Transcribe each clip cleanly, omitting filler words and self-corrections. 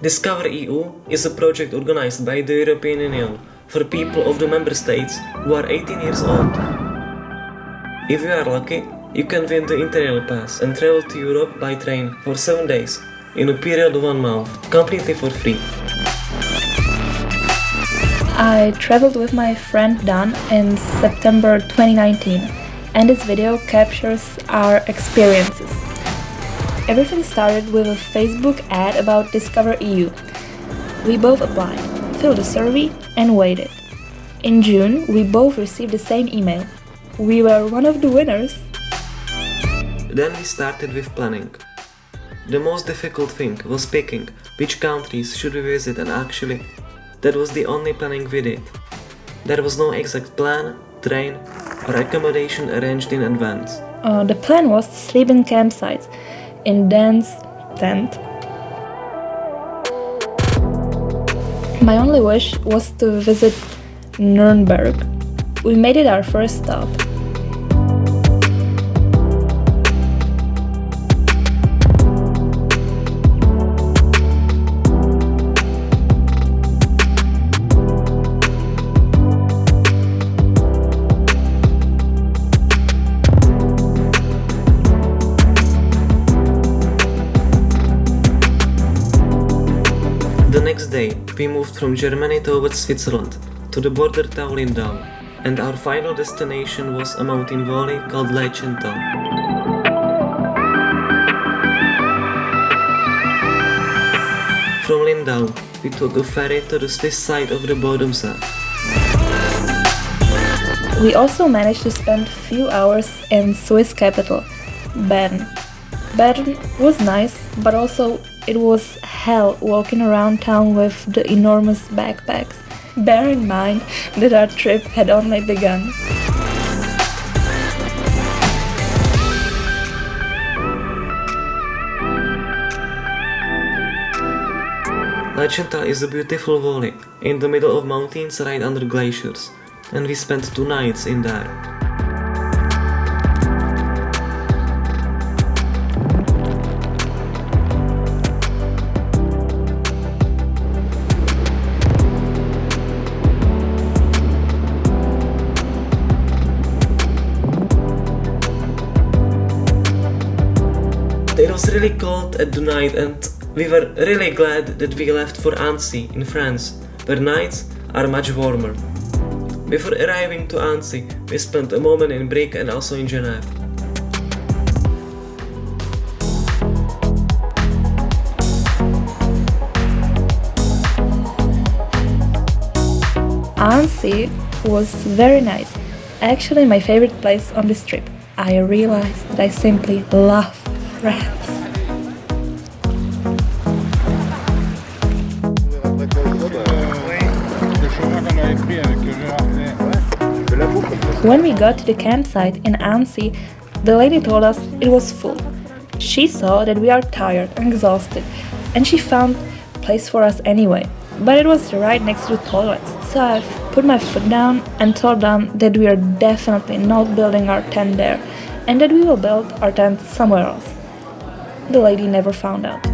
DiscoverEU is a project organized by the European Union for people of the member states who are 18 years old. If you are lucky, you can win the Interrail pass and travel to Europe by train for 7 days in a period of 1 month, completely for free. I traveled with my friend Dan in September 2019, and this video captures our experiences. Everything started with a Facebook ad about DiscoverEU. We both applied, filled a survey, and waited. In June, we both received the same email. We were one of the winners. Then we started with planning. The most difficult thing was picking which countries should we visit, and actually, that was the only planning we did. There was no exact plan, train, or accommodation arranged in advance. The plan was to sleep in campsites, in Dan's tent. My only wish was to visit Nurnberg. We made it our first stop. The next day, we moved from Germany towards Switzerland, to the border town Lindau, and our final destination was a mountain valley called Lötschental. From Lindau, we took a ferry to the Swiss side of the Bodensee. We also managed to spend a few hours in Swiss capital, Bern. Bern was nice, but also it was hell walking around town with the enormous backpacks. Bear in mind that our trip had only begun. Lötschental is a beautiful valley in the middle of mountains right under glaciers, and we spent 2 nights in there. It was really cold at the night, and we were really glad that we left for Annecy in France, where nights are much warmer. Before arriving to Annecy, we spent a moment in Brieg and also in Geneva. Annecy was very nice, actually my favorite place on this trip. I realized that I simply love France. When we got to the campsite in Annecy, the lady told us it was full. She saw that we are tired and exhausted, and she found a place for us anyway. But it was right next to the toilets, so I put my foot down and told them that we are definitely not building our tent there, and that we will build our tent somewhere else. The lady never found out.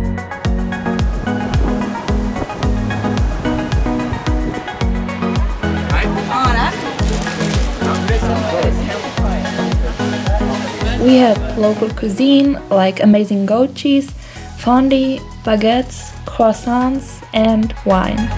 We had local cuisine like amazing goat cheese, fondue, baguettes, croissants and wine.